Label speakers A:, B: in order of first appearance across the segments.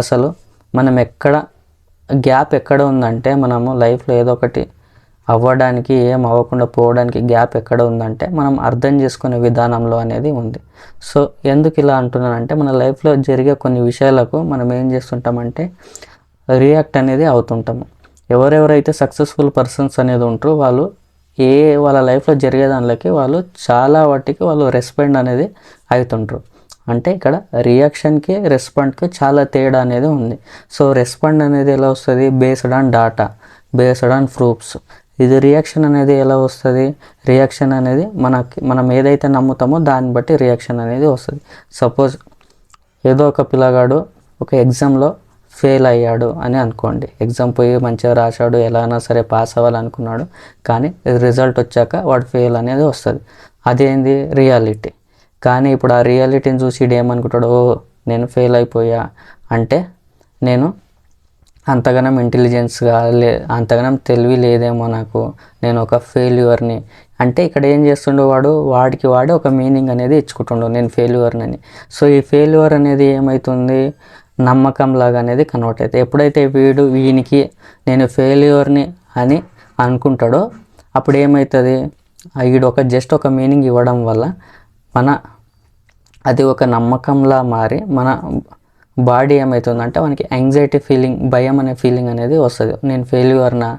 A: అసలు మనం గ్యాప్ ఎక్కడ ఉందంటే, మనము లైఫ్లో ఏదో ఒకటి అవ్వడానికి, ఏం అవ్వకుండా పోవడానికి గ్యాప్ ఎక్కడ ఉందంటే మనం అర్థం చేసుకునే విధానంలో అనేది ఉంది. సో ఎందుకు ఇలా అంటున్నానంటే, మన లైఫ్లో జరిగే కొన్ని విషయాలకు మనం ఏం చేస్తుంటామంటే రియాక్ట్ అనేది అవుతుంటాము. ఎవరెవరైతే సక్సెస్ఫుల్ పర్సన్స్ అనేది ఉంటారో వాళ్ళు వాళ్ళ లైఫ్లో జరిగే దానిలోకి వాళ్ళు చాలా వాటికి వాళ్ళు రెస్పాండ్ అనేది అవుతుంటారు. అంటే ఇక్కడ రియాక్షన్కి రెస్పాండ్కి చాలా తేడా అనేది ఉంది. సో రెస్పాండ్ అనేది ఎలా వస్తుంది? Based on data, based on proofs. ఇది రియాక్షన్ అనేది ఎలా వస్తుంది? రియాక్షన్ అనేది మనం ఏదైతే నమ్ముతామో దాన్ని బట్టి రియాక్షన్ అనేది వస్తుంది. సపోజ్ ఏదో ఒక పిల్లగాడు ఒక ఎగ్జామ్లో ఫెయిల్ అయ్యాడు అని అనుకోండి. ఎగ్జామ్ పోయి మంచిగా రాశాడు, ఎలా అయినా సరే పాస్ అవ్వాలనుకున్నాడు, కానీ రిజల్ట్ వచ్చాక వాడు ఫెయిల్ అనేది వస్తుంది. అదేంది? రియాలిటీ. కానీ ఇప్పుడు ఆ రియాలిటీని చూసి ఏమనుకుంటాడు? ఓ నేను ఫెయిల్ అయిపోయా అంటే నేను అంతగానం ఇంటెలిజెన్స్గా అంతగానం తెలివి లేదేమో నాకు, నేను ఒక ఫెయిల్యూర్ని అంటే ఇక్కడ ఏం చేస్తుండో వాడికి ఒక మీనింగ్ అనేది ఇచ్చుకుంటుండో నేను ఫెయిల్యూర్ని. సో ఈ ఫెయిల్యూర్ అనేది ఏమవుతుంది? నమ్మకం లాగా అనేది కన్వర్ట్ అవుతుంది. ఎప్పుడైతే వీనికి నేను ఫెయిల్యూర్ని అని అనుకుంటాడో అప్పుడు ఏమవుతుంది? వీడు జస్ట్ ఒక మీనింగ్ ఇవ్వడం వల్ల అది ఒక నమ్మకంలా మారి మన బాడీ ఏమవుతుందంటే వానికి యాంగ్జైటీ ఫీలింగ్, భయం అనే ఫీలింగ్ అనేది వస్తుంది. నేను ఫెయిల్యూర్నా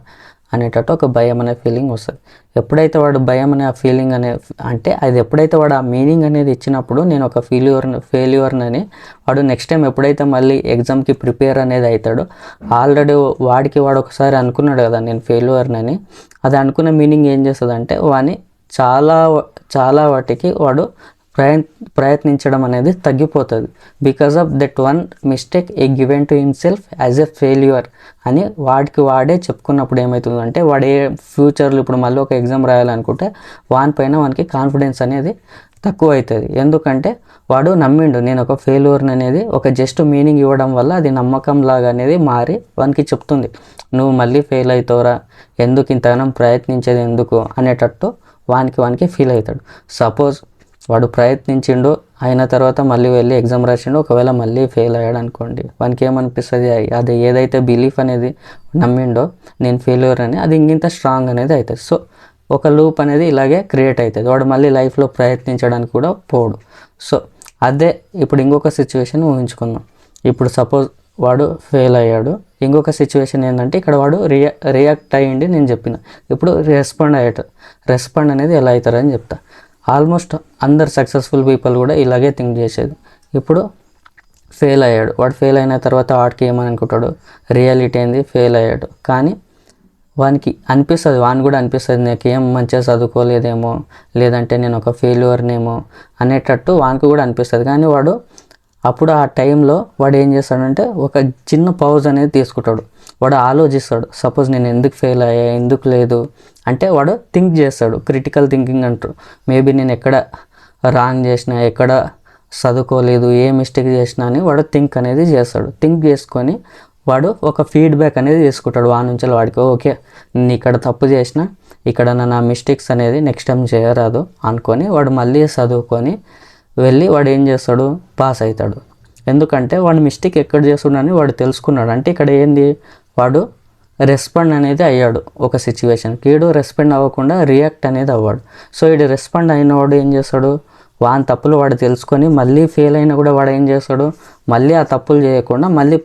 A: అనేటట్టు ఒక భయం అనే ఫీలింగ్ వస్తుంది. ఎప్పుడైతే వాడు భయం అనే ఆ ఫీలింగ్ అంటే అది ఎప్పుడైతే వాడు ఆ మీనింగ్ అనేది ఇచ్చినప్పుడు నేను ఒక ఫెయిల్యూర్నని వాడు నెక్స్ట్ టైం ఎప్పుడైతే మళ్ళీ ఎగ్జామ్కి ప్రిపేర్ అనేది అవుతాడో ఆల్రెడీ వాడు ఒకసారి అనుకున్నాడు కదా నేను ఫెయిల్యూర్నని, అది అనుకున్న మీనింగ్ ఏం చేస్తుంది అంటే వాని చాలా వాటికి వాడు ప్రయత్నించడం అనేది తగ్గిపోతుంది. Because of that one mistake given to himself as a failure అని వాడే చెప్పుకున్నప్పుడు ఏమవుతుందంటే వాడు ఫ్యూచర్లో ఇప్పుడు మళ్ళీ ఒక ఎగ్జామ్ రాయాలనుకుంటే వానికి కాన్ఫిడెన్స్ అనేది తక్కువ అవుతుంది. ఎందుకంటే వాడు నమ్మిండు నేను ఒక ఫెయిల్యూర్ అనేది జస్ట్ మీనింగ్ ఇవ్వడం వల్ల అది నమ్మకం లాగా అనేది మారి వానికి చెప్తుంది నువ్వు మళ్ళీ ఫెయిల్ అవుతావురా, ఎందుకు ఇంతగానం ప్రయత్నించేది ఎందుకు అనేటట్టు వానికి ఫీల్ అవుతాడు. సపోజ్ వాడు ప్రయత్నించిండు, అయిన తర్వాత మళ్ళీ వెళ్ళి ఎగ్జామ్ రాసిండు, ఒకవేళ మళ్ళీ ఫెయిల్ అయ్యాడు అనుకోండి, వానికి ఏమనిపిస్తుంది? అది ఏదైతే బిలీఫ్ అనేది నమ్మిండో నేను ఫెయిల్యూర్ అని, అది ఇంత స్ట్రాంగ్ అనేది అవుతుంది. సో ఒక లూప్ అనేది ఇలాగే క్రియేట్ అవుతుంది. వాడు మళ్ళీ లైఫ్లో ప్రయత్నించడానికి కూడా పోడు. సో అదే ఇప్పుడు ఇంకొక సిచ్యువేషన్ ఊహించుకుందాం. ఇప్పుడు సపోజ్ వాడు ఫెయిల్ అయ్యాడు. ఇంకొక సిచ్యువేషన్ ఏంటంటే ఇక్కడ వాడు రియాక్ట్ అయ్యింది నేను చెప్పిన. ఇప్పుడు రెస్పాండ్ అనేది ఎలా అవుతారని చెప్తా. ఆల్మోస్ట్ అందరు సక్సెస్ఫుల్ పీపుల్ కూడా ఇలాగే థింక్ చేసేది. ఇప్పుడు ఫెయిల్ అయ్యాడు, వాడు ఫెయిల్ అయిన తర్వాత వాడికి ఏమని అనుకుంటాడు? రియాలిటీ ఏంది? ఫెయిల్ అయ్యాడు. కానీ వానికి కూడా అనిపిస్తుంది నాకేం మంచిగా చదువుకోలేదేమో, లేదంటే నేను ఒక ఫెయిల్యూర్నేమో అనేటట్టు వానికి కూడా అనిపిస్తుంది. కానీ వాడు అప్పుడు ఆ టైంలో వాడు ఏం చేస్తాడంటే ఒక చిన్న పౌజ్ అనేది తీసుకుంటాడు. వాడు ఆలోచిస్తాడు, సపోజ్ నేను ఎందుకు ఫెయిల్ అయ్యా, ఎందుకు లేదు అంటే వాడు థింక్ చేస్తాడు. క్రిటికల్ థింకింగ్ అంటారు. మేబీ నేను ఎక్కడ రాంగ్ చేసినా, ఎక్కడ చదువుకోలేదు, ఏ మిస్టేక్ చేసినా అని వాడు థింక్ అనేది చేస్తాడు. థింక్ చేసుకొని వాడు ఒక ఫీడ్బ్యాక్ అనేది తీసుకుంటాడు నుంచి వాడికి. ఓకే నేను ఇక్కడ తప్పు చేసిన, ఇక్కడ నా మిస్టేక్స్ అనేది నెక్స్ట్ టైం చేయరాదు అనుకొని వాడు మళ్ళీ చదువుకొని వెళ్ళి వాడు ఏం చేస్తాడు? పాస్ అవుతాడు. ఎందుకంటే వాడు మిస్టేక్ ఎక్కడ చేస్తున్నాడని వాడు తెలుసుకున్నాడు. అంటే ఇక్కడ ఏంది? వాడు రెస్పాండ్ అనేది అయ్యాడు ఒక సిచ్యువేషన్కి. రెస్పాండ్ అవ్వకుండా రియాక్ట్ అనేది అవ్వాడు. సో రెస్పాండ్ అయినవాడు ఏం చేస్తాడు? వాని తప్పులు వాడు తెలుసుకొని మళ్ళీ ఫెయిల్ అయినా కూడా వాడు ఏం చేస్తాడు? మళ్ళీ ఆ తప్పులు చేయకుండా మళ్ళీ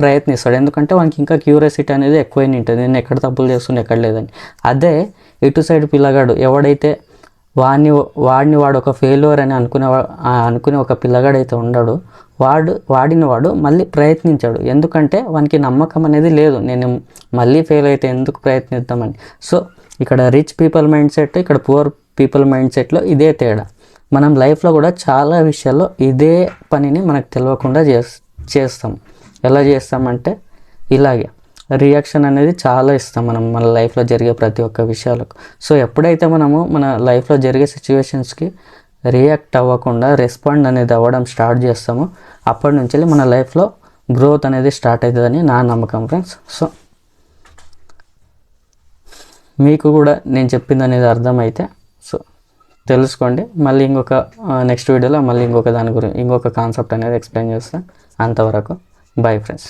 A: ప్రయత్నిస్తాడు. ఎందుకంటే వానికి ఇంకా క్యూరియాసిటీ అనేది ఎక్కువైన ఉంటుంది, నేను ఎక్కడ తప్పులు చేస్తున్నా ఎక్కడ లేదని. అదే ఇటు సైడ్ పిల్లగాడు ఎవడైతే వాడు ఒక ఫెయిల్యూర్ అని అనుకునే ఒక పిల్లగాడైతే ఉన్నాడో వాడు మళ్ళీ ప్రయత్నించాడు. ఎందుకంటే వానికి నమ్మకం అనేది లేదు, నేను మళ్ళీ ఫెయిల్ అయితే ఎందుకు ప్రయత్నిద్దామని. సో ఇక్కడ రిచ్ పీపుల్ మైండ్ సెట్, ఇక్కడ పువర్ పీపుల్ మైండ్ సెట్లో ఇదే తేడా. మనం లైఫ్లో కూడా చాలా విషయాల్లో ఇదే పనిని మనకు తెలియకుండా చేస్తాం. ఎలా చేస్తామంటే ఇలాగే రియాక్షన్ అనేది చాలా ఇస్తాం మనం మన లైఫ్లో జరిగే ప్రతి ఒక్క విషయాలకు. సో ఎప్పుడైతే మనము మన లైఫ్లో జరిగే సిచ్యువేషన్స్కి రియాక్ట్ అవ్వకుండా రెస్పాండ్ అనేది అవ్వడం స్టార్ట్ చేస్తామో అప్పటి నుంచి మన లైఫ్లో గ్రోత్ అనేది స్టార్ట్ అవుతుందని నా నమ్మకం ఫ్రెండ్స్. సో మీకు కూడా నేను చెప్పింది అనేది అర్థమైతే సో తెలుసుకోండి. మళ్ళీ నెక్స్ట్ వీడియోలో మళ్ళీ ఇంకొక దాని గురించి ఇంకొక కాన్సెప్ట్ అనేది ఎక్స్ప్లెయిన్ చేస్తాను. అంతవరకు బాయ్ ఫ్రెండ్స్.